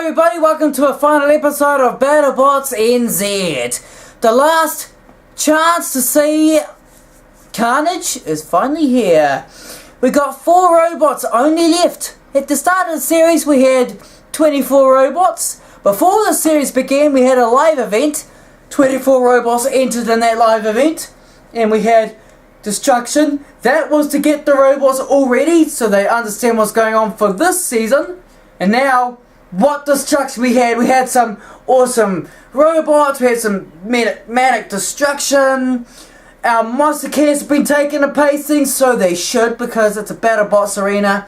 everybody, welcome to a final episode of Battlebots NZ. The last chance to see Carnage is finally here. We got 4 robots only left. At the start of the series we had 24 robots. Before the series began we had a live event. 24 robots entered in that live event. And we had destruction. That was to get the robots all ready so they understand what's going on for this season. And now, what destruction we had some awesome robots, we had some manic destruction. Our monster cans have been taken to pacing, so they should, because it's a Battlebots arena.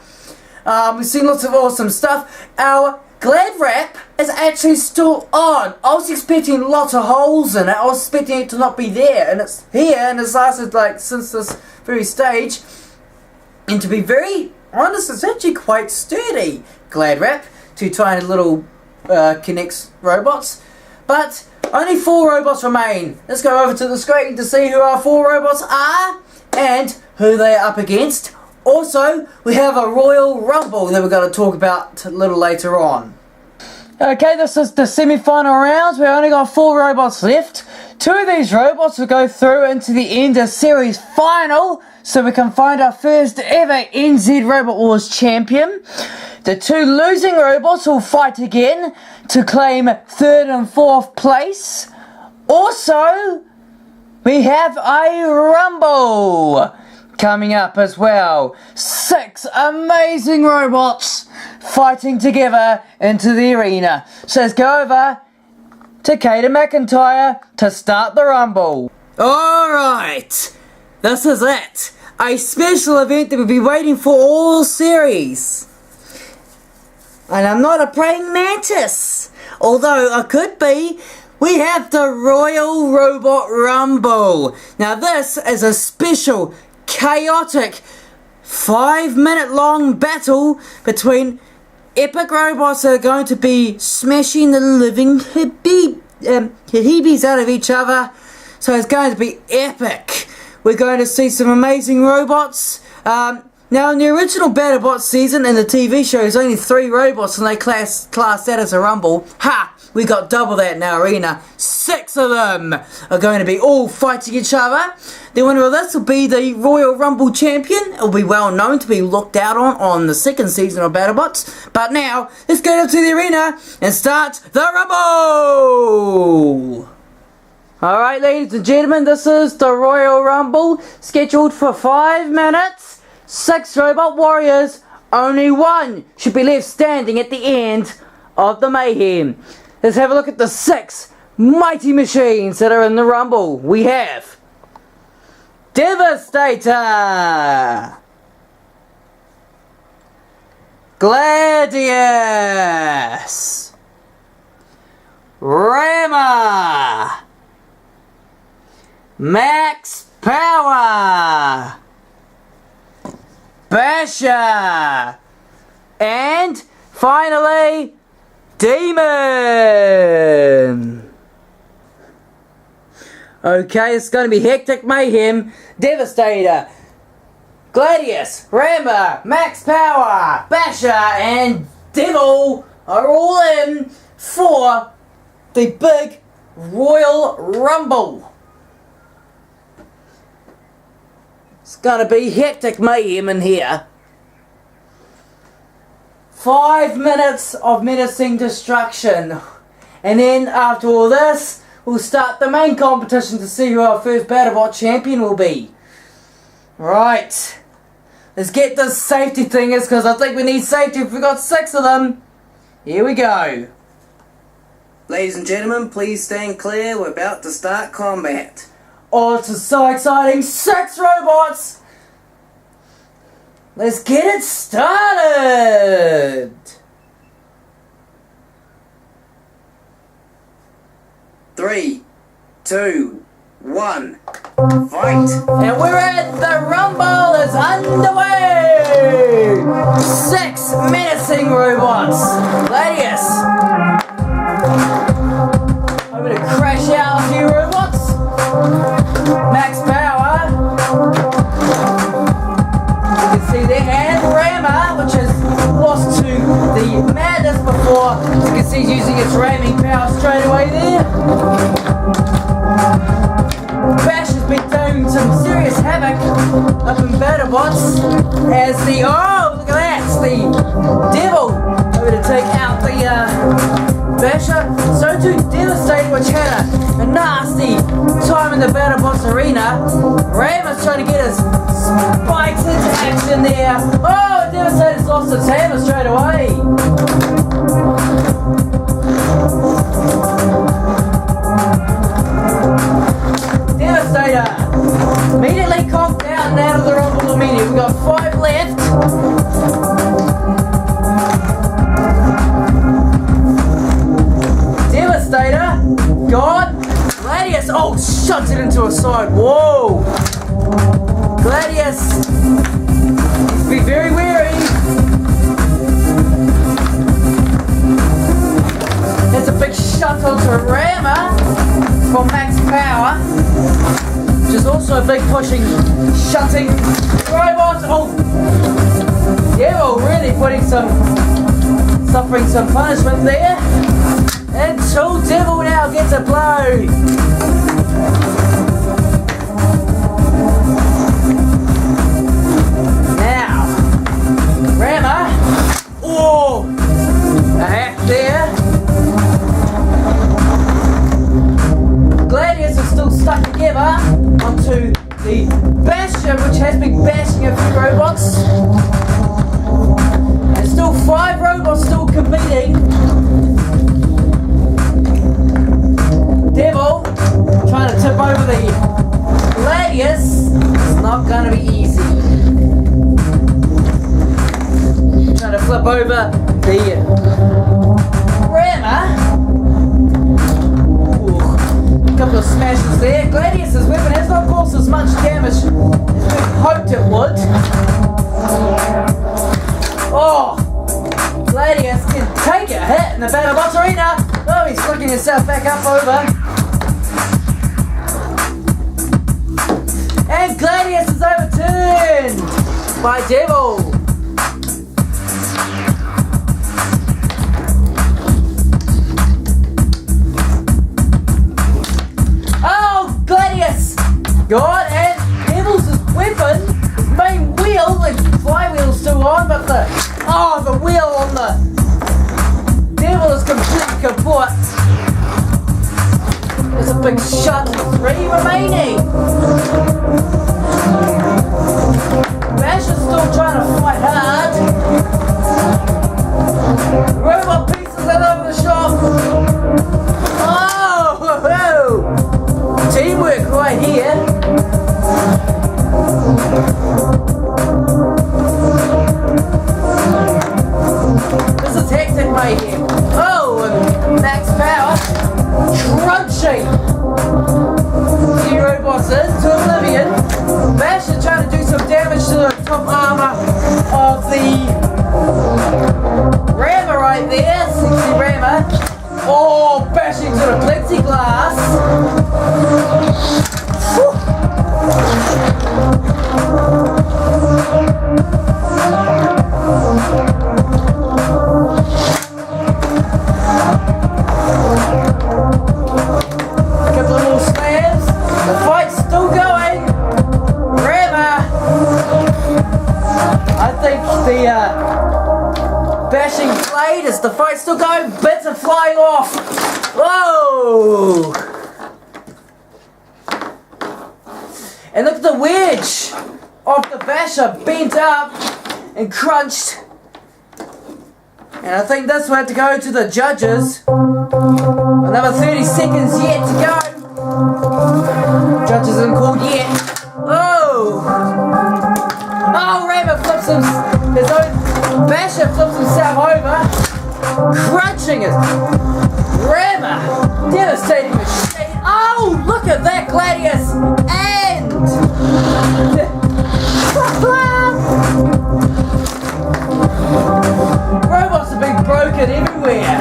We've seen lots of awesome stuff. Our Glad Wrap is actually still on. I was expecting lots of holes in it. I was expecting it to not be there, and it's here, and it's lasted like since this very stage. And to be very honest, it's actually quite sturdy, Glad Wrap. 2 tiny little Kinect robots. But only 4 robots remain. Let's go over to the screen to see who our 4 robots are and who they are up against. Also, we have a Royal Rumble that we're going to talk about a little later on. Okay, this is the semi-final rounds. We only got 4 robots left. 2 of these robots will go through into the end of series final, so we can find our first ever NZ Robot Wars champion. The 2 losing robots will fight again to claim 3rd and 4th place. Also, we have a Rumble coming up as well. 6 amazing robots fighting together into the arena. So let's go over to Kaden McIntyre to start the Rumble. Alright, this is it. A special event that we've been waiting for all series. And I'm not a praying mantis, although I could be. We have the Royal Robot Rumble. Now this is a special, chaotic, 5-minute long battle between epic robots that are going to be smashing the living heebies out of each other. So it's going to be epic. We're going to see some amazing robots. Now in the original Battlebots season in the TV show, there's only 3 robots and they class that as a rumble. Ha! We got double that in our arena. 6 of them are going to be all fighting each other. The winner of this will be the Royal Rumble champion. It will be well known to be looked out on the 2nd season of Battlebots. But now, let's go down to the arena and start the Rumble! Alright ladies and gentlemen, this is the Royal Rumble, scheduled for 5 minutes. 6 robot warriors, only 1 should be left standing at the end of the mayhem. Let's have a look at the 6 mighty machines that are in the Rumble. We have Devastator, Gladius, Rammer, Max Power, Basher, and finally Demon. Okay, it's going to be hectic mayhem. Devastator, Gladius, Rammer, Max Power, Basher, and Devil are all in for the big Royal Rumble. It's gonna be hectic mayhem in here. 5 minutes of menacing destruction. And then after all this, we'll start the main competition to see who our first Battlebot champion will be. Right. Let's get this safety thingers, because I think we need safety if we got 6 of them. Here we go. Ladies and gentlemen, please stand clear. We're about to start combat. Oh, this is so exciting! 6 robots! Let's get it started! Three, 2, 1, fight! And we're at the Rumble is underway! 6 menacing robots! Gladius! I'm gonna crash out a few robots. Max Power. You can see there, and Rammer, which has lost to the Madness before. You can which had a nasty time in the Battlebots arena. Rammer's trying to get his spikes into action there. Oh, Devastator's lost its hammer straight away. Devastator immediately conked out and out of the rumble immediately. We've got 5 left. Devastator, God, Gladius, oh, shuts it into a side. Whoa! Gladius, be very wary. There's a big shuttle to Rammer for max power, which is also a big pushing, shutting robots. Oh, Devil really suffering some punishment there. Until Devil now gets a blow. Now, Rammer. Oh, a hack there. Gladius is still stuck together onto the Bastion, which has been bashing a few robots. There's still 5 robots still competing. Devil trying to tip over the Gladius. It's not going to be easy. Trying to flip over the Rammer. Ooh, a couple of smashes there. Gladius's weapon has not caused as much damage as we hoped it would. Oh, Gladius can take a hit in the Battlebots arena. Oh, he's flicking himself back up over. And Gladius is overturned by Devil. Oh, Gladius! God, and Devil's weapon, his main wheel, the flywheel's still on, but the wheel on the Devil is completely kaput. There's a big shot, 3 remaining. Bash is still trying to fight hard. Robot pieces all over the shop. Oh, teamwork right here. This is hectic right here. Oh, and max power. Crunching! Few robots into oblivion. Bash is trying to do some damage to the top armor of the Rammer right there. 60 Rammer. Oh, bashing to the plexiglass. Bashing blade as the fight's still going, bits are flying off. Whoa! And look at the wedge of the basher bent up and crunched. And I think this will have to go to the judges. Another 30 seconds yet to go. Judges isn't called yet. Oh! Oh, Rammer flips his own basher flips himself over, crunching it. Rammer, devastating machine. Oh, look at that, Gladius, and robots have been broken everywhere.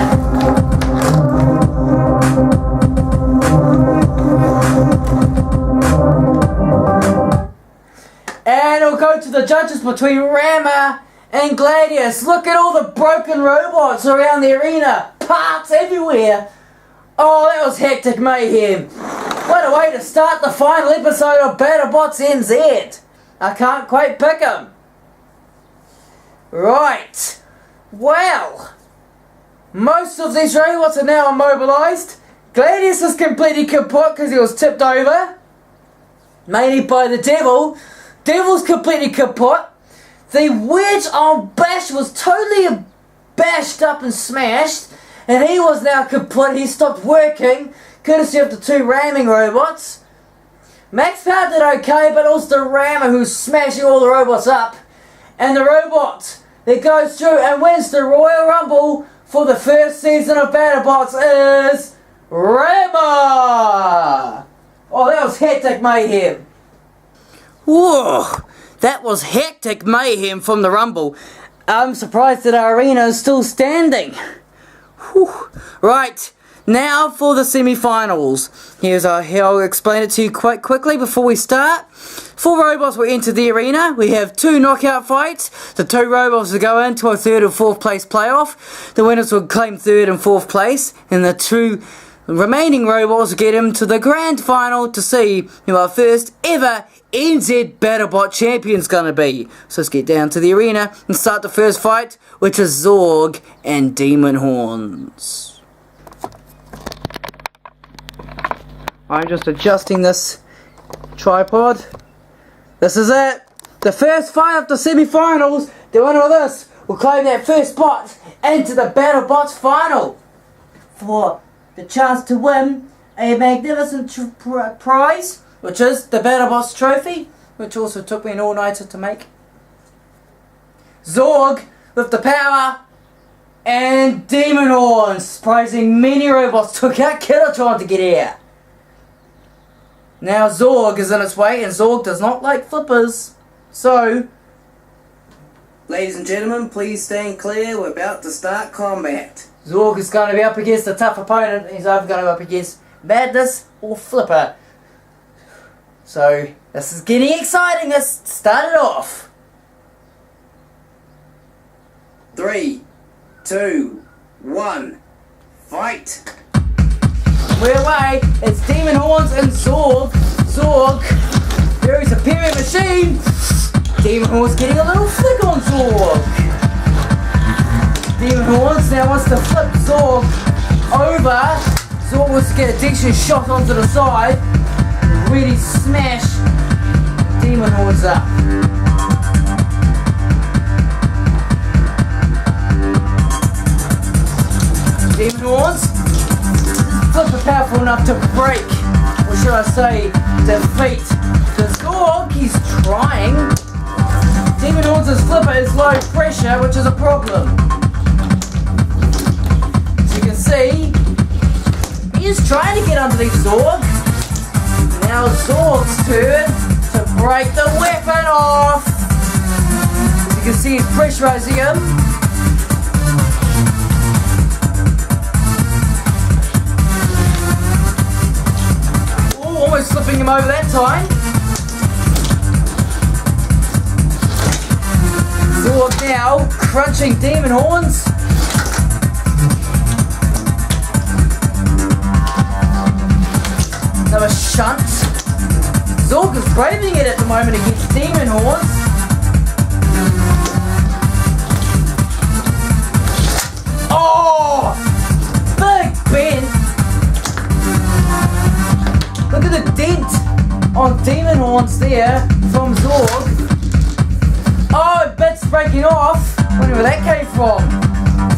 And it'll go to the judges between Rammer and Gladius. Look at all the broken robots around the arena. Parts everywhere. Oh, that was hectic mayhem. What a way to start the final episode of Battlebots NZ. I can't quite pick them. Right. Well, most of these robots are now immobilized. Gladius is completely kaput because he was tipped over, mainly by the Devil. Devil's completely kaput. The wedge on Bash was totally bashed up and smashed, and he was now kaput. He stopped working, courtesy of the two ramming robots. Max Power did okay, but also the rammer who's smashing all the robots up. And the robot that goes through and wins the Royal Rumble for the first season of Battlebots is Rammer! Oh, that was hectic mayhem. Whoa, that was hectic mayhem from the Rumble. I'm surprised that our arena is still standing. Whew. Right, now for the semi-finals. Here I'll explain it to you quite quickly before we start. 4 robots will enter the arena. We have 2 knockout fights. The 2 robots will go into a 3rd and 4th place playoff. The winners will claim 3rd and 4th place, and the 2 remaining robots will get into the grand final to see who our first ever NZ Battlebot champion's gonna be. So let's get down to the arena and start the first fight, which is Zorg and Demon Horns. I'm just adjusting this tripod. This is it. The first fight of the semi-finals. The winner of this will claim that first spot into the Battlebots final for the chance to win a magnificent prize, which is the Battlebots trophy, which also took me an all-nighter to make. Zorg with the power, and Demon Horns, surprising many robots took out Killatron to get here. Now Zorg is in its way, and Zorg does not like flippers. So, ladies and gentlemen, please stand clear. We're about to start combat. Zorg is going to be up against a tough opponent. He's either going to be up against Madness or Flipper. So, this is getting exciting. Let's start it off. 3, 2, 1, fight! We're away. It's Demon Horns and Zorg. Zorg, very superior machine. Demon Horns getting a little flick on Zorg. Demon Horns now wants to flip Zorg over. Zorg wants to get a decent shot onto the side. Really smash Demon Horns up. Demon Horns, flipper powerful enough to break, or should I say, defeat the Zorg. He's trying. Demon Horns' flipper is low pressure, which is a problem. As you can see, he is trying to get underneath Zorg. Now Zorg's turn to break the weapon off. As you can see, he's pressurizing him. Oh, almost slipping him over that time. Zorg now crunching Demon Horns. Another shunt. Zorg is braving it at the moment against Demon Horns. Oh! Big bend. Look at the dent on Demon Horns there from Zorg. Oh, bits breaking off. I wonder where that came from.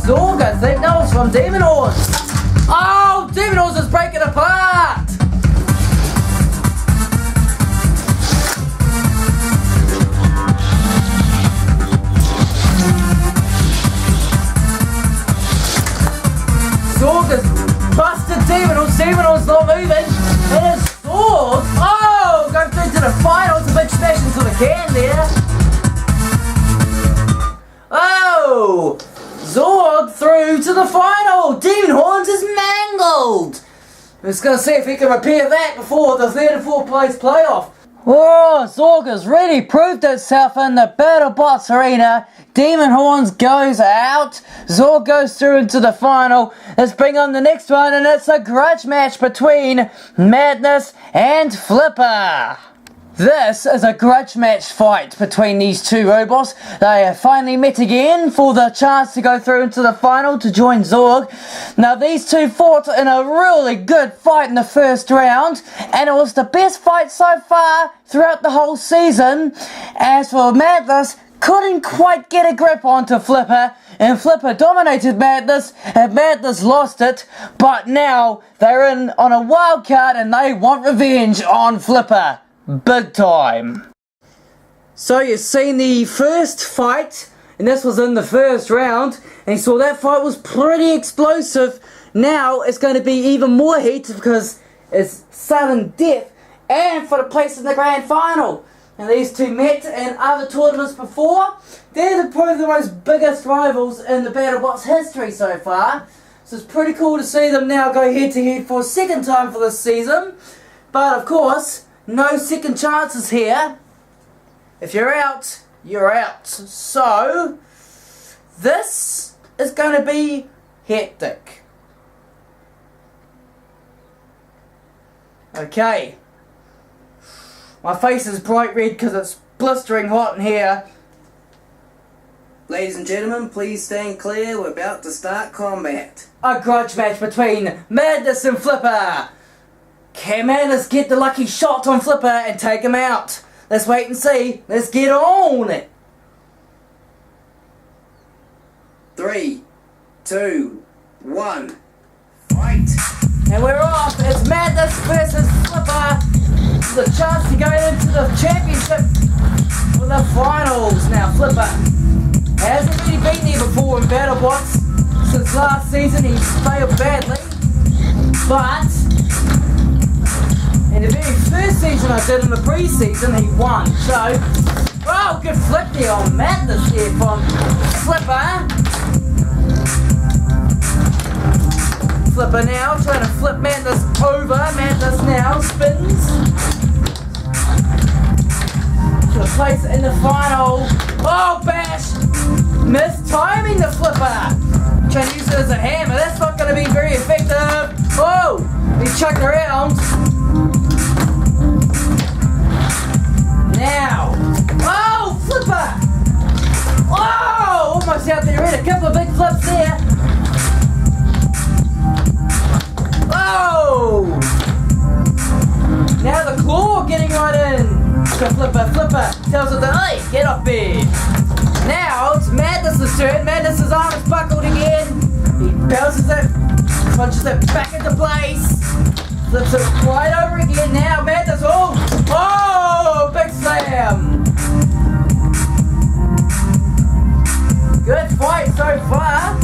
Zorg, I think. No, it's from Demon Horns. Oh, Demon Horns is breaking apart. Zorg has busted Demon Horns. Demon Horns not moving. And it's Zorg. Oh, going through to the final. It's a big smash into the can there. Oh, Zorg through to the final. Demon Horns is mangled. I'm just going to see if he can repair that before the 3rd and 4th place playoff. Oh, Zorg has really proved itself in the Battlebots arena. Demon Horns goes out. Zorg goes through into the final. Let's bring on the next one, and it's a grudge match between Madness and Flipper. This is a grudge match fight between these two robots. They have finally met again for the chance to go through into the final to join Zorg. Now these two fought in a really good fight in the first round, and it was the best fight so far throughout the whole season. As for Madness, couldn't quite get a grip onto Flipper, and Flipper dominated Madness, and Madness lost it, but now they're in on a wild card and they want revenge on Flipper. Big time. So you've seen the first fight, and this was in the first round, and you saw that fight was pretty explosive. Now it's going to be even more heat because it's sudden death and for the place in the grand final. And these two met in other tournaments before. They're probably the most biggest rivals in the Battlebots history so far. So it's pretty cool to see them now go head to head for a second time for this season. But of course, no second chances here. If you're out, you're out. So, this is going to be hectic. Okay. My face is bright red because it's blistering hot in here. Ladies and gentlemen, please stand clear. We're about to start combat. A grudge match between Madness and Flipper. Can Madness get the lucky shot on Flipper and take him out? Let's wait and see. Let's get on it. 3, 2, 1, fight! And we're off. It's Madness versus Flipper. The chance to go into the championship for the finals. Now Flipper hasn't really been there before in Battlebots. Since last season he's failed badly. But in the very first season I did in the pre-season, he won. So, oh, good flip there on Madness there from Flipper. Flipper now trying to flip Madness over. Madness now spins to the place in the final. Oh, bash! Mistiming the Flipper. Trying to use it as a hammer. That's not going to be very effective. Oh, he's chucked around. Now, oh, Flipper! Oh, almost out there, a couple of big flips there. Oh! Now the claw getting right in. So Flipper tells it to, hey, get up there. Now it's Madness's turn. Madness's arm is buckled again. He bounces it, punches it back into place. Flips it right over again. Now Madness, oh, big slam. Good fight so far.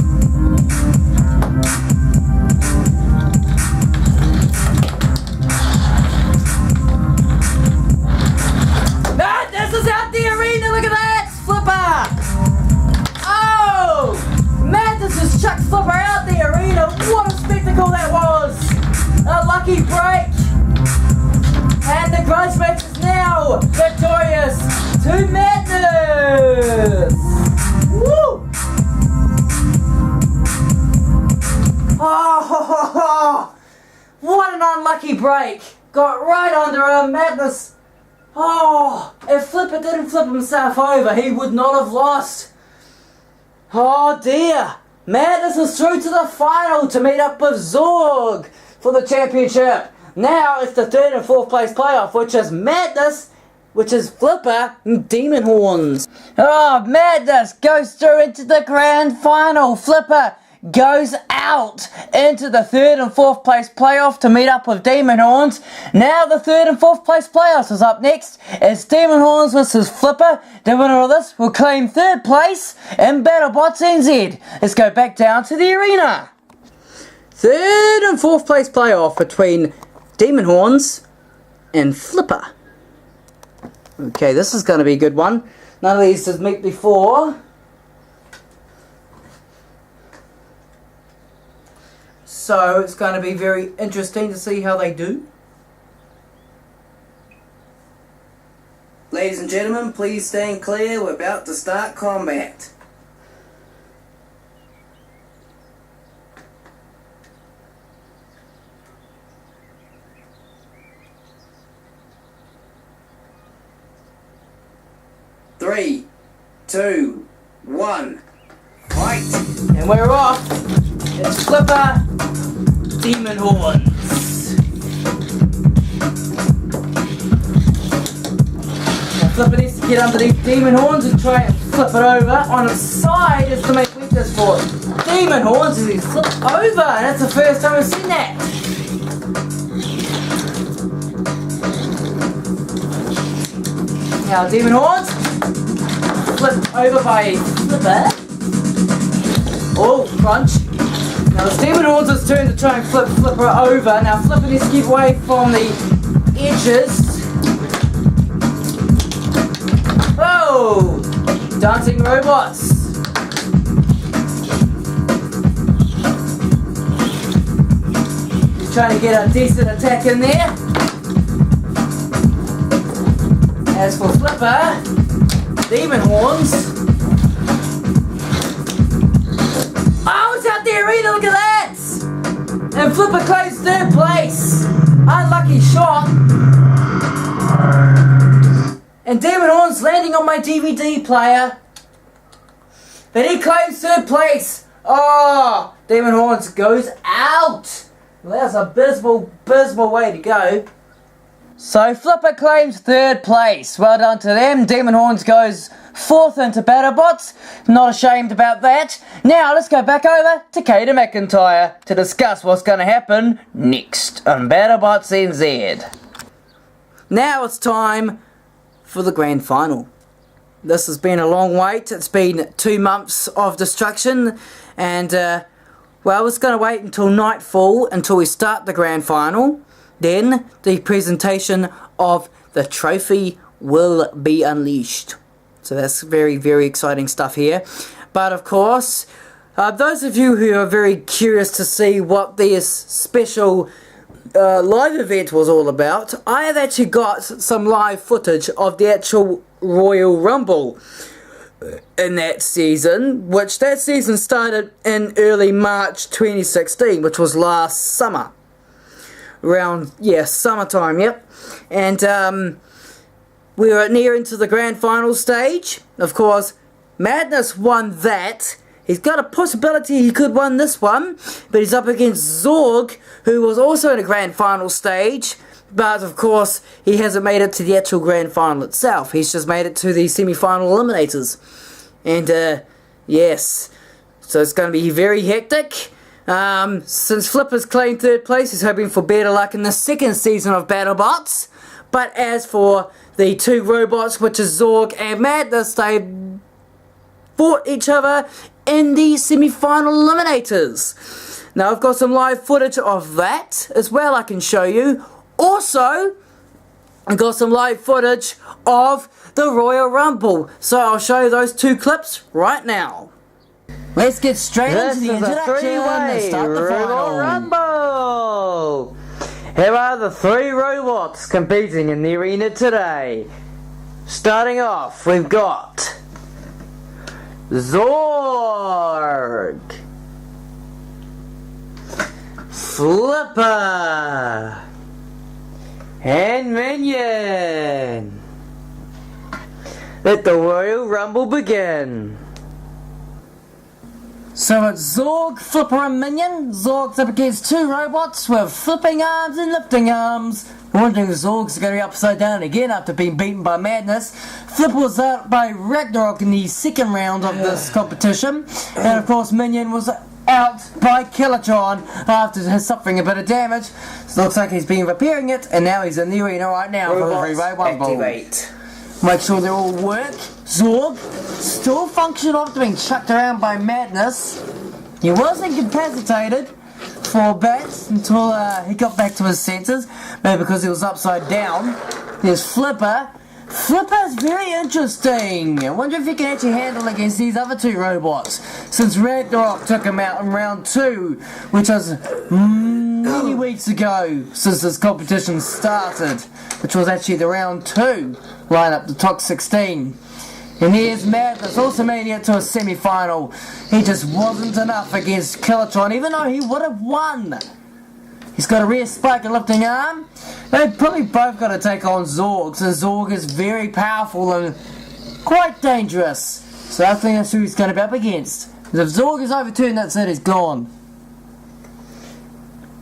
Madness is out the arena, look at that, Flipper. Oh, Madness has chucked Flipper out the arena. What a spectacle that was. A lucky break. And the grudge match is now victorious to Madness. Woo! Oh, what an unlucky break. Got right under him, Madness. Oh, if Flipper didn't flip himself over, he would not have lost. Oh dear. Madness is through to the final to meet up with Zorg for the championship. Now it's the 3rd and 4th place playoff, which is Madness, which is Flipper and Demon Horns. Oh, Madness goes through into the grand final. Flipper goes out into the 3rd and 4th place playoff to meet up with Demon Horns. Now the 3rd and 4th place playoffs is up next. It's Demon Horns versus Flipper. The winner of this will claim 3rd place in Battlebots NZ. Let's go back down to the arena. 3rd and 4th place playoff between Demon Horns and Flipper. Okay, this is going to be a good one. None of these has met before. So it's going to be very interesting to see how they do. Ladies and gentlemen, please stand clear. We're about to start combat. 3, 2, 1. Fight! And we're off. It's Flipper, Demon Horns. Now Flipper needs to get underneath Demon Horns and try and flip it over on its side is to make weakness for Demon Horns as he flips over. And that's the first time I've seen that. Now Demon Horns, flip over by Flipper. Oh, crunch. Now it's Demon Horns' turn to try and flip Flipper over. Now Flipper needs to keep away from the edges. Oh! Dancing robots. He's trying to get a decent attack in there. As for Flipper, Demon Horns. Oh, it's out the arena, look at that! And Flipper claims third place. Unlucky shot. And Demon Horns landing on my DVD player. But he claims third place. Oh, Demon Horns goes out. Well, that's a abysmal way to go. So Flipper claims third place. Well done to them. Demon Horns goes fourth into Battlebots. Not ashamed about that. Now let's go back over to Kater McIntyre to discuss what's going to happen next on Battlebots NZ. Now it's time for the grand final. This has been a long wait. It's been 2 months of destruction, and well, it's going to wait until nightfall until we start the grand final. Then the presentation of the trophy will be unleashed. So that's very, very exciting stuff here. But of course, those of you who are very curious to see what this special live event was all about, I have actually got some live footage of the actual Royal Rumble in that season, which that season started in early March 2016, which was last summer. Around, yeah, summertime, yep. And we were near into the grand final stage. Of course, Madness won that. He's got a possibility he could win this one, but he's up against Zorg, who was also in a grand final stage, but of course he hasn't made it to the actual grand final itself. He's just made it to the semi-final eliminators. And yes, so it's going to be very hectic. Since Flipper's claimed third place, he's hoping for better luck in the second season of Battlebots. But as for the two robots, which is Zorg and Madness, they fought each other in the semi-final eliminators. Now I've got some live footage of that as well I can show you. Also, I've got some live footage of the Royal Rumble. So I'll show you those two clips right now. Let's get straight into the introduction and start the Royal Rumble. Here are the three robots competing in the arena today. Starting off, we've got Zorg, Flipper, and Minion. Let the Royal Rumble begin. So it's Zorg, Flipper and Minion. Zorg's up against two robots with flipping arms and lifting arms. Wondering if Zorg's going to be upside down again after being beaten by Madness. Flipper was out by Ragnarok in the second round of this competition. And of course Minion was out by Killatron after suffering a bit of damage. So it looks like he's been repairing it, and now he's in the arena right now for the three-way rumble. Activate. Make sure they all work. Zorg still functioning after being chucked around by Madness. He was incapacitated for a bit until he got back to his senses, maybe because he was upside down. There's Flipper. Flipper's very interesting. I wonder if he can actually handle against these other two robots, since Ragnarok took him out in round 2, which was many weeks ago since this competition started, which was actually the round 2 lineup, the top 16. And here's Madness, also making it to a semi-final. He just wasn't enough against Killatron, even though he would have won. He's got a rear spike and lifting arm. They've probably both got to take on Zorg, since Zorg is very powerful and quite dangerous. So I think that's who he's going to be up against. If Zorg is overturned, that's it, he's gone.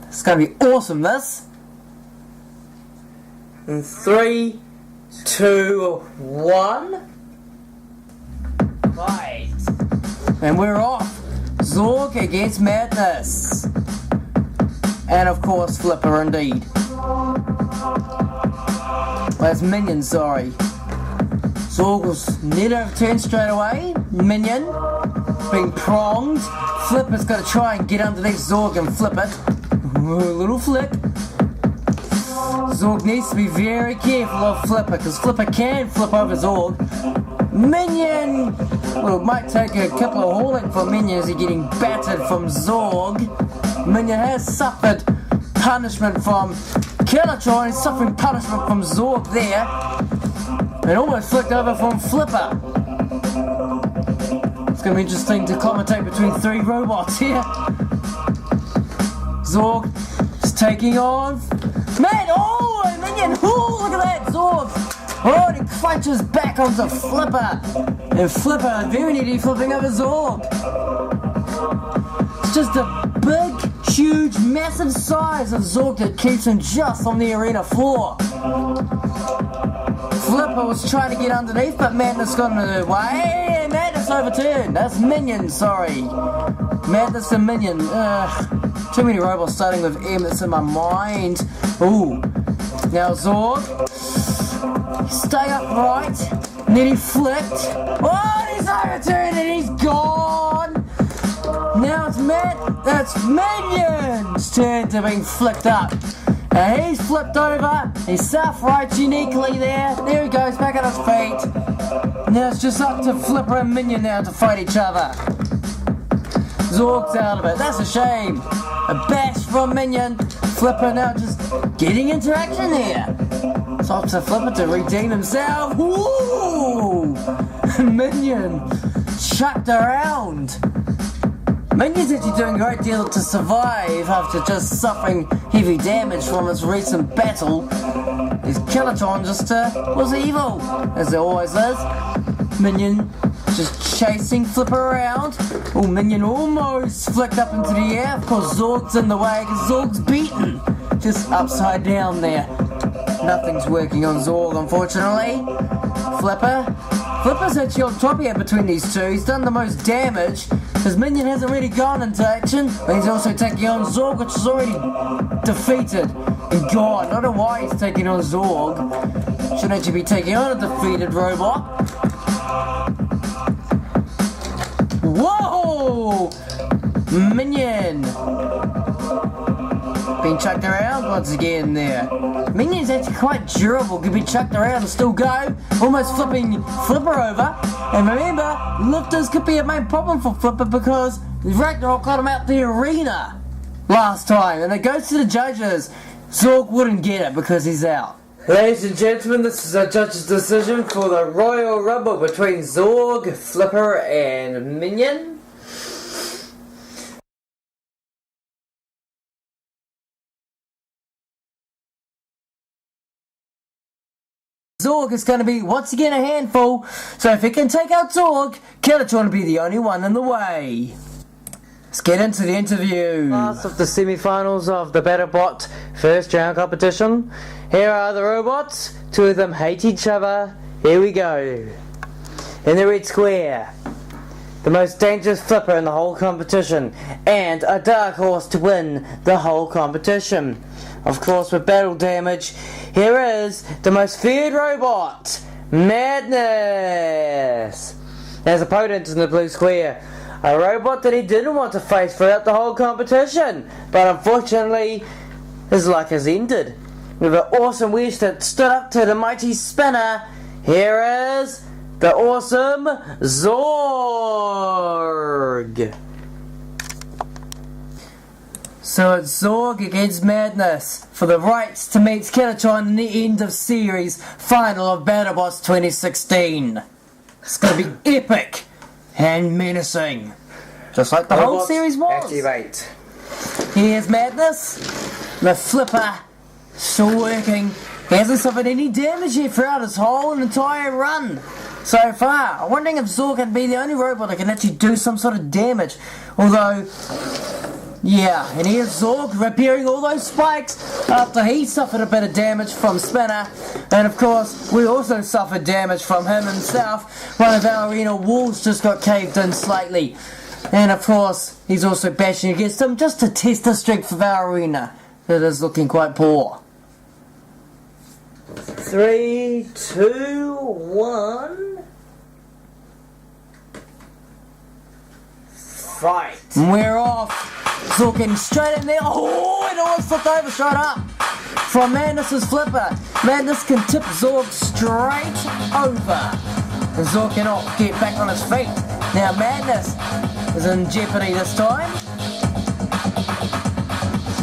It's going to be awesome, this. In 3, 2, 1. Fight. And we're off. Zorg against Madness. And of course, Flipper indeed. That's Minion, sorry. Zorg was nearly overturned straight away. Minion being pronged. Flipper's got to try and get underneath Zorg and flip it. A little flick. Zorg needs to be very careful of Flipper because Flipper can flip over Zorg. Minion! Well, it might take a couple of hauling for Minion as he's getting battered from Zorg. Minion has suffered punishment from Killatron. He's suffering punishment from Zorg there. It almost flicked over from Flipper. It's going to be interesting to commentate between 3 robots here. Zorg is taking on... Man! Oh! Minion! Oh, look at that! Zorg! Oh, and he crunches back onto Flipper. And Flipper very nearly flipping over Zorg. It's just a big, huge, massive size of Zorg that keeps him just on the arena floor. Flipper was trying to get underneath, but Madness got in the way. Madness overturned. That's Minion, sorry. Madness and Minion. Too many robots starting with M that's in my mind. Ooh. Now Zorg. Stay upright. Nearly flipped. Oh, he's overturned and he's gone. Now it's that's Minion's turn to being flipped up. And he's flipped over. He's self-right uniquely there. There he goes, back on his feet. Now it's just up to Flipper and Minion now to fight each other. Zorg's out of it. That's a shame. A bash from Minion. Flipper now just getting interaction there. It's up to Flipper to redeem himself. Woo! Minion chucked around. Minion's actually doing a great deal to survive after just suffering heavy damage from his recent battle. His Killatron just was evil, as it always is. Minion just chasing Flipper around. Oh, Minion almost flicked up into the air. Of course, Zorg's in the way because Zorg's beaten. Just upside down there. Nothing's working on Zorg, unfortunately. Flipper's actually on top here between these two. He's done the most damage. His Minion hasn't really gone into action, but he's also taking on Zorg, which is already defeated and gone. I don't know why he's taking on Zorg. Shouldn't actually be taking on a defeated robot. Whoa! Minion! Being chucked around once again there. Minion's actually quite durable, can be chucked around and still go, almost flipping Flipper over. And remember, lifters could be a main problem for Flipper because Ragnarok got him out the arena last time, and it goes to the judges. Zorg wouldn't get it because he's out. Ladies and gentlemen, this is a judge's decision for the Royal Rumble between Zorg, Flipper, and Minion. Zorg is going to be once again a handful, so if he can take out Zorg, Killatron will be the only one in the way. Let's get into the interview. Last of the semi-finals of the Battlebot first round competition. Here are the robots. 2 of them hate each other. Here we go. In the red square, the most dangerous Flipper in the whole competition, and a dark horse to win the whole competition. Of course, with battle damage, here is the most feared robot, Madness. As opponent in the blue square, a robot that he didn't want to face throughout the whole competition, but unfortunately, his luck has ended. With an awesome wish that stood up to the mighty spinner, here is the awesome Zorg. So it's Zorg against Madness for the rights to meet Killatron in the end of series final of Battlebots 2016. It's going to be epic and menacing, just like the whole series was. Activate. Here's Madness. The Flipper still working. He hasn't suffered any damage yet throughout his whole entire run. so far. I'm wondering if Zorg can be the only robot that can actually do some sort of damage. Although, yeah, and here's Zorg repairing all those spikes after he suffered a bit of damage from Spinner. And of course, we also suffered damage from him himself. One of our arena walls just got caved in slightly. And of course, he's also bashing against him just to test the strength of our arena. It is looking quite poor. 3, 2, 1. Fight. We're off. Zorg getting straight in there. Oh, it almost flipped over straight up. From Madness's flipper. Madness can tip Zorg straight over. And Zorg cannot get back on his feet. Now Madness is in jeopardy this time.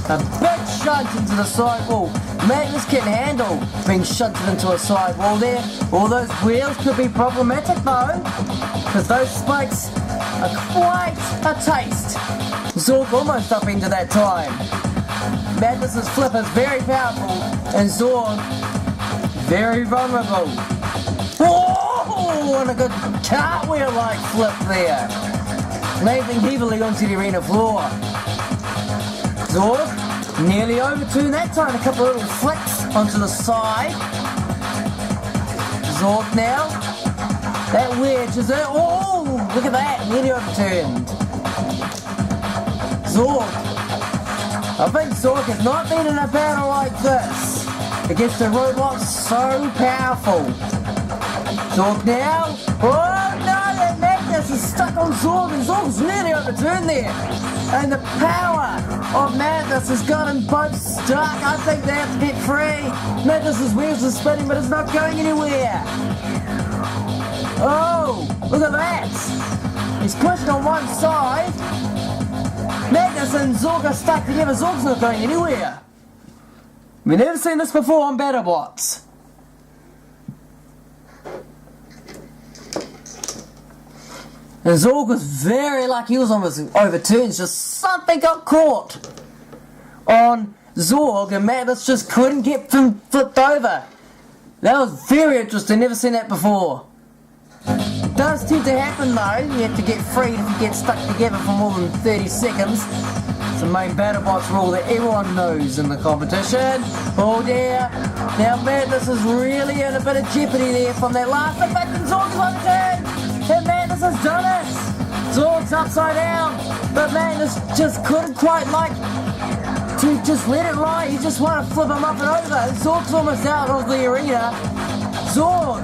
A big shunt into the sidewall. Madness can handle being shunted into a sidewall there. All those wheels could be problematic though, because those spikes are quite a taste. Zorg almost up into that time. Madness's flip is very powerful and Zorg very vulnerable. Oh, and a good cartwheel-like flip there. Landing heavily onto the arena floor. Zorg nearly overturned that time. A couple of little flicks onto the side. Zorg now. That wedge is it. Oh, look at that. Nearly overturned. Zorg. I think Zorg has not been in a battle like this. Against a robot so powerful. Zorg now. Oh no, that Madness is stuck on Zorg and Zorg's nearly overturned there. And the power of Madness has got them both stuck. I think they have to get free. Madness's wheels are spinning but it's not going anywhere. Oh, look at that. He's pushed on one side. Madness and Zorg are stuck together. Zorg's not going anywhere. We've never seen this before on Battlebots. And Zorg was very lucky. He was almost overturned. Just something got caught on Zorg and Madness just couldn't get him flipped over. That was very interesting. Never seen that before. It does tend to happen though. You have to get freed if you get stuck together for more than 30 seconds. It's the main Battlebots rule that everyone knows in the competition. Oh dear. Now Madness is really in a bit of jeopardy there from that last effect and Zorg is overturned. And Madness has done it. Zorg's upside down. But Madness just couldn't quite like to just let it lie. He just wanted to flip him up and over. Zorg's almost out of the arena. Zorg.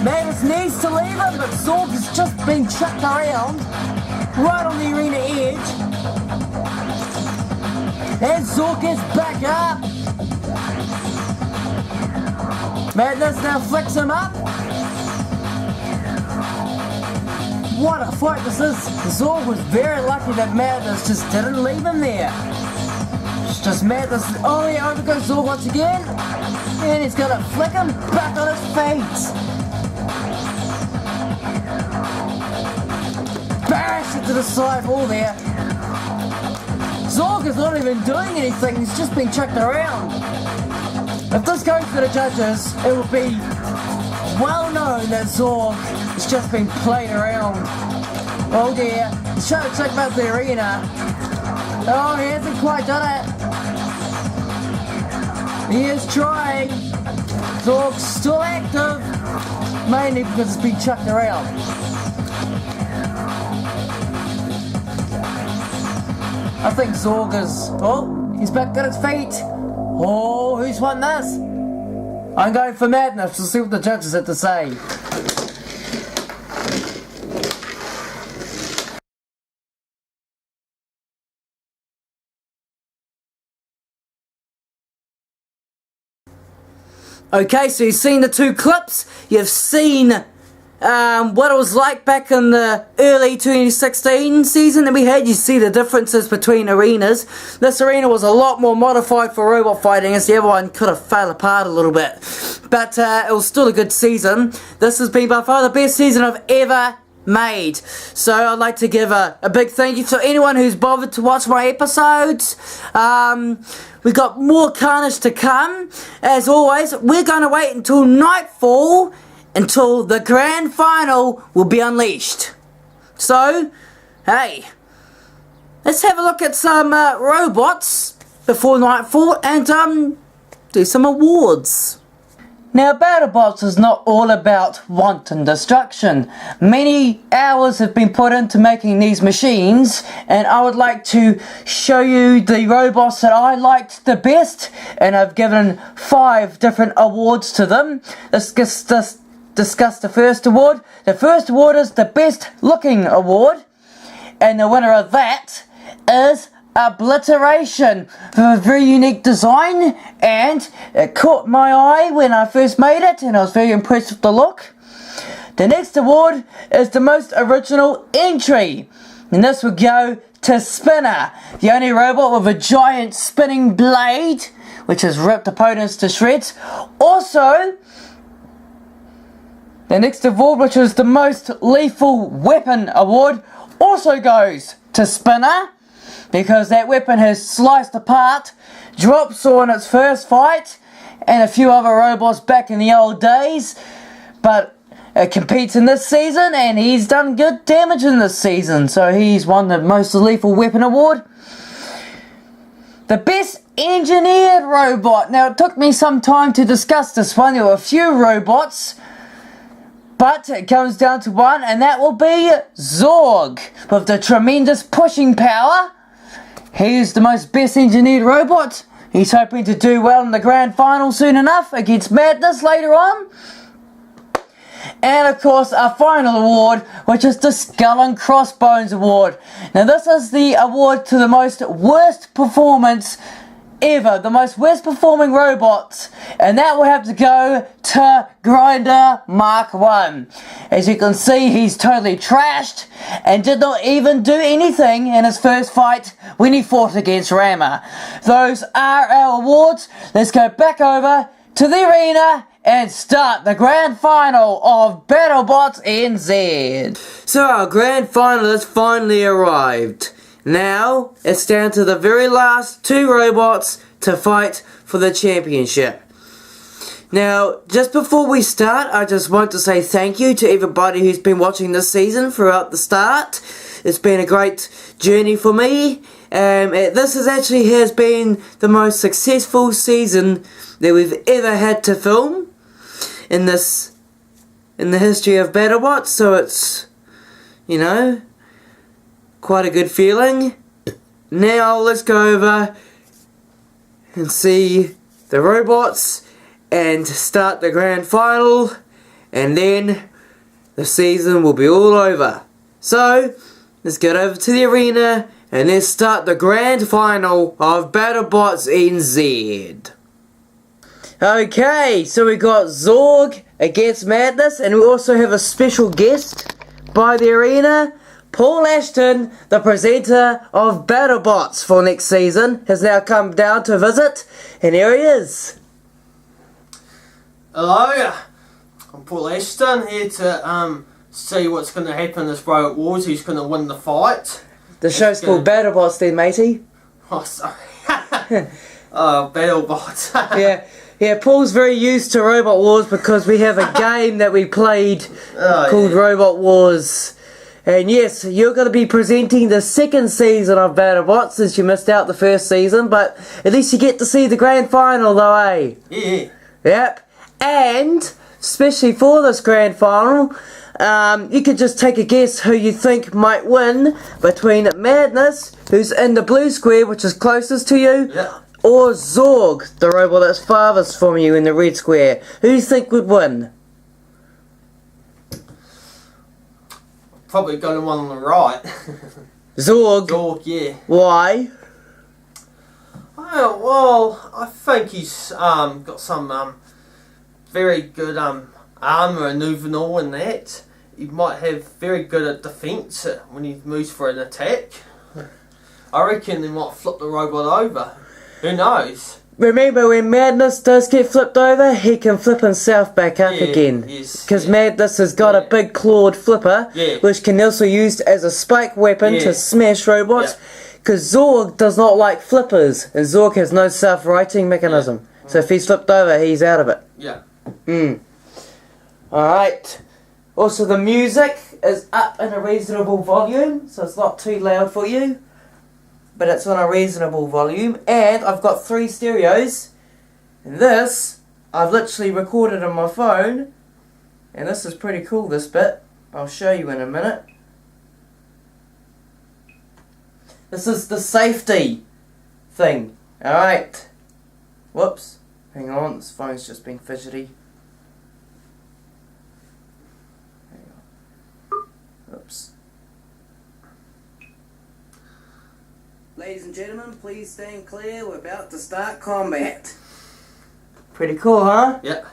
Madness needs to leave him, but Zorg has just been chucked around right on the arena edge. And Zorg is back up. Madness now flicks him up. What a fight this is. Zorg was very lucky that Madness just didn't leave him there. It's just Madness. Oh yeah, over goes Zorg once again. And he's gonna flick him back on his feet. Bash into the side wall there. Zorg is not even doing anything, he's just been chucked around. If this goes to the judges, it will be well known that Zorg has just been played around. Oh dear, he's trying to check out the arena. Oh, he hasn't quite done it. He is trying. Zorg's still active, mainly because it's been chucked around. I think Zorg is... Oh, he's back on his feet. Oh, who's won this? I'm going for Madness to see what the judges have to say. Okay, so you've seen the two clips. You've seen what it was like back in the early 2016 season that we had. You see the differences between arenas. This arena was a lot more modified for robot fighting, as the other one could have fell apart a little bit. But it was still a good season. This has been by far the best season I've ever made. So I'd like to give a big thank you to anyone who's bothered to watch my episodes. We got more carnage to come. As always, we're going to wait until nightfall until the grand final will be unleashed. So, hey, let's have a look at some robots before nightfall and do some awards. Now, Battlebots is not all about wanton destruction. Many hours have been put into making these machines, and I would like to show you the robots that I liked the best, and I've given 5 different awards to them. Let's discuss the first award. The first award is the best looking award, and the winner of that is Obliteration, for a very unique design, and it caught my eye when I first made it, and I was very impressed with the look. The next award is the most original entry, and this would go to Spinner, the only robot with a giant spinning blade which has ripped opponents to shreds. Also, the next award, which is the most lethal weapon award, also goes to Spinner, because that weapon has sliced apart Dropsaw in its first fight, and a few other robots back in the old days, but it competes in this season, and he's done good damage in this season, so he's won the most lethal weapon award. The best engineered robot. Now, it took me some time to discuss this one. There were a few robots, but it comes down to one, and that will be Zorg, with the tremendous pushing power. He's the most best engineered robot. He's hoping to do well in the grand final soon enough against Madness later on. And of course, our final award, which is the Skull and Crossbones Award. Now, this is the award to the most worst performance ever, the most worst performing robots, and that will have to go to Grinder Mark 1. As you can see, he's totally trashed and did not even do anything in his first fight when he fought against Rammer. Those are our awards. Let's go back over to the arena and start the grand final of Battlebots NZ. So our grand final has finally arrived. Now, it's down to the very last 2 robots to fight for the championship. Now, just before we start, I just want to say thank you to everybody who's been watching this season throughout the start. It's been a great journey for me. This has been the most successful season that we've ever had to film in the history of Battlebots, so it's, you know, quite a good feeling. Now let's go over and see the robots and start the grand final, and then the season will be all over. So let's get over to the arena and let's start the grand final of Battlebots NZ. Okay, so we got Zorg against Madness, and we also have a special guest by the arena. Paul Ashton, the presenter of Battlebots for next season, has now come down to visit, and here he is. Hello, I'm Paul Ashton, here to see what's going to happen in this Robot Wars, who's going to win the fight. The show's called Battlebots then, matey. Oh, sorry. Oh, Battlebots. Yeah, Paul's very used to Robot Wars because we have a game that we played called Robot Wars. And yes, you're going to be presenting the second season of Battlebots since you missed out the first season, but at least you get to see the grand final though, eh? Yeah. Yep. And, especially for this grand final, you could just take a guess who you think might win between Madness, who's in the blue square, which is closest to you, or Zorg, the robot that's farthest from you in the red square. Who do you think would win? Probably got the one on the right. Zorg? Zorg, yeah. Why? Oh, well, I think he's got some very good armour and Nuvenor and that. He might have very good at defence when he moves for an attack. I reckon he might flip the robot over. Who knows? Remember, when Madness does get flipped over, he can flip himself back up again. Because Madness has got a big clawed flipper, which can also be used as a spike weapon to smash robots. Because Zorg does not like flippers, and Zorg has no self-righting mechanism. So if he's flipped over, he's out of it. Alright. Also the music is up in a reasonable volume, so it's not too loud for you. But it's on a reasonable volume. And I've got 3 stereos. And this, I've literally recorded on my phone. And this is pretty cool, this bit. I'll show you in a minute. This is the safety thing. Alright. Whoops. Hang on, this phone's just been fidgety. Hang on. Oops. Ladies and gentlemen, please stand clear. We're about to start combat. Pretty cool, huh? Yep.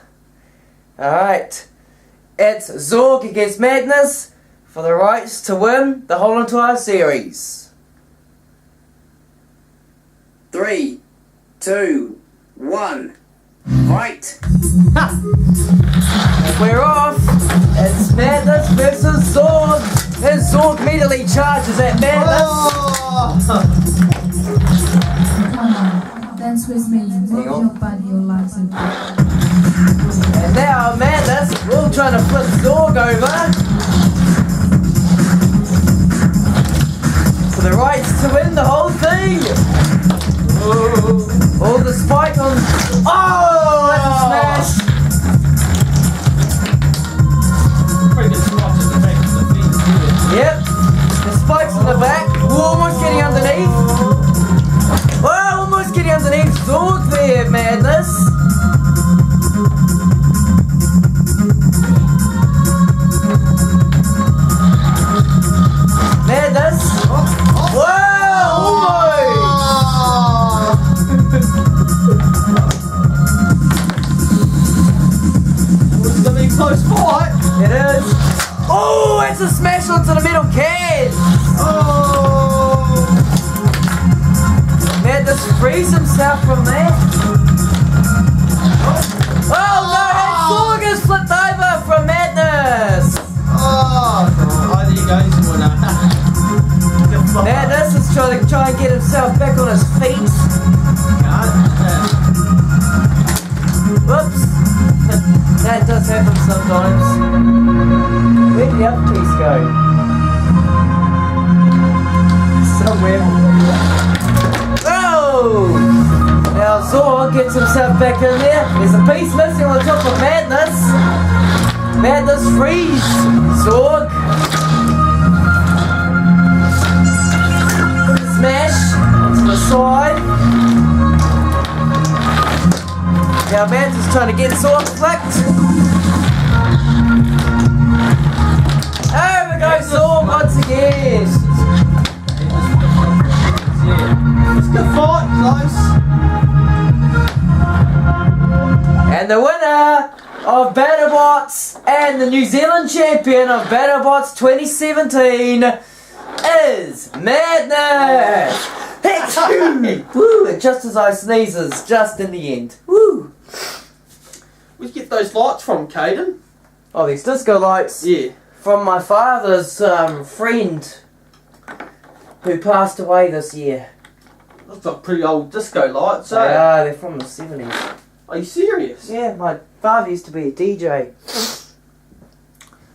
Alright. It's Zorg against Madness for the rights to win the whole entire series. 3, 2, 1. Fight! We're off! It's Madness versus Zorg! And Zorg immediately charges at Madness! Dance with me, move your body, your legs and And now Madness will try to flip Zorg over for the rights to win the whole thing! Oh, the spike on... Oh, that's a smash! Yep, the spike's in the back. We're almost getting underneath. Oh, almost getting underneath. Zorg there, Madness. Madness. Wow, almost. It's gonna be a close fight. It is. Oh, it's a smash onto the metal can. Oh! Madness frees himself from that. Oh no, and Zorg is flipped over from Madness. Oh, there you go, he's a winner. Madness is trying to get himself back on his feet. Whoops. That does happen sometimes. Where did the other piece go? Somewhere. Oh! Now Zorg gets himself back in there. There's a piece missing on the top of Madness. Madness frees Zorg. Smash onto the side. Now Madness is trying to get Zorg flicked. There we go, Zorg once again. It's a good fight, close. And the winner of Battlebots and the New Zealand champion of Battlebots 2017 is Madness! Woo! And just as I sneezes, just in the end. Woo! Where'd you get those lights from, Caden? Oh, these disco lights Yeah. from my father's friend who passed away this year. Those are pretty old disco lights, They eh? are, they're from the 70s. Are you serious? Yeah, my father used to be a DJ.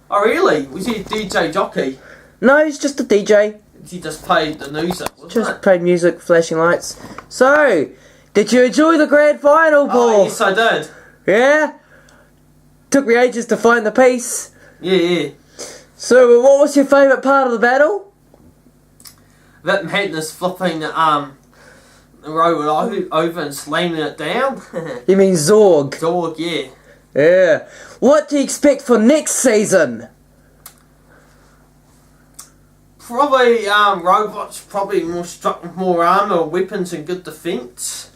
Oh, really? Was he a DJ jockey? No, he's just a DJ. He just played the music, wasn't Just it? played music, flashing lights. So, did you enjoy the grand final, Paul? Oh, yes, I did. Yeah? Took me ages to find the piece. Yeah. So, what was your favourite part of the battle? That Madness flipping the robot over and slamming it down. You mean Zorg? Zorg, yeah. Yeah. What do you expect for next season? Probably robots, probably more armour, weapons and good defence.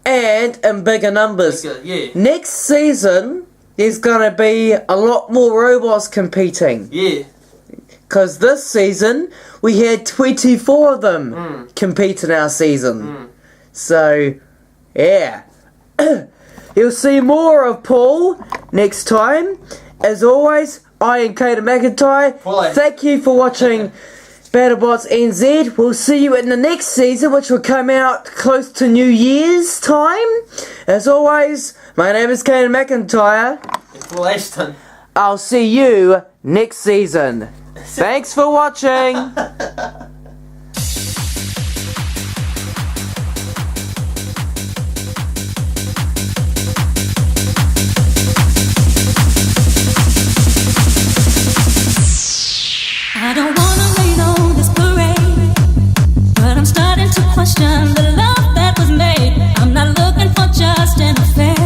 And in bigger numbers. Yeah. Next season, there's gonna be a lot more robots competing. Yeah. Because this season, we had 24 of them compete in our season. So, yeah. You'll see more of Paul next time. As always, I am Caden McIntyre. Fully. Thank you for watching Battlebots NZ. We'll see you in the next season, which will come out close to New Year's time. As always, my name is Caden McIntyre. Well, Ashton. I'll see you next season. Thanks for watching. I don't wanna rain on this parade, but I'm starting to question the love that was made. I'm not looking for just an affair.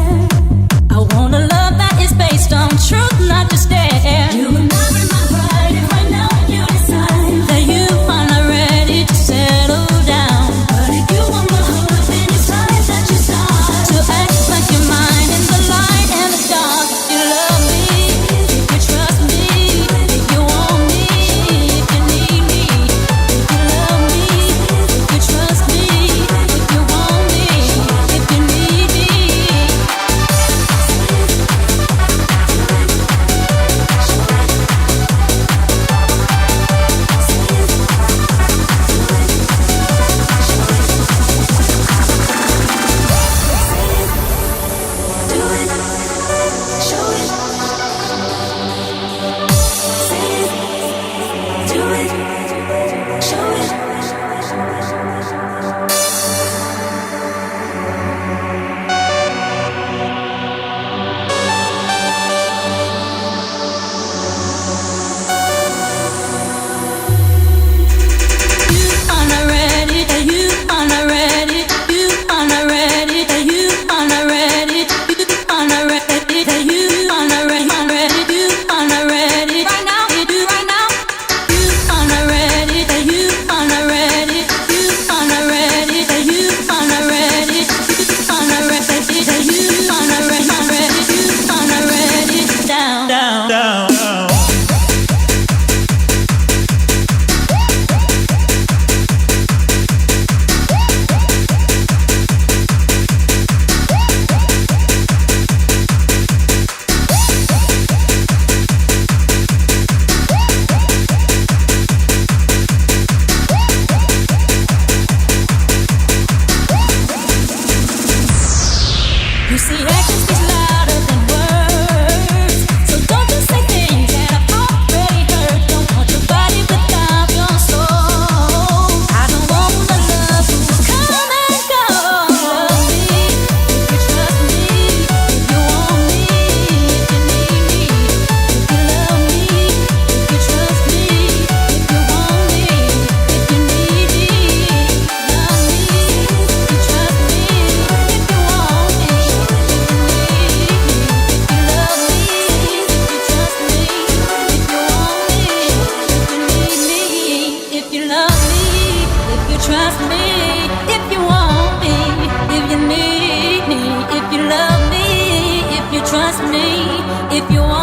I want a love that is based on truth, not just dare. You and I bring my pride, and right now you decide that you are not ready to settle down. But if you want my heart, then it's time that you start to act like you're mine in the light and the dark. You love me, you trust me, you want me. You see, actions speak louder than words. So don't just say things that I've already heard. Don't want your body without your soul. I don't want the love to come and go. Love me, if you trust me, if you want me, if you need me. If you love me, if you trust me, if you want me, if you need me. Love me, if you trust me, if you want me. If you love me, if you trust me, if you want me, if you need me, if you love me, if you trust me, if you want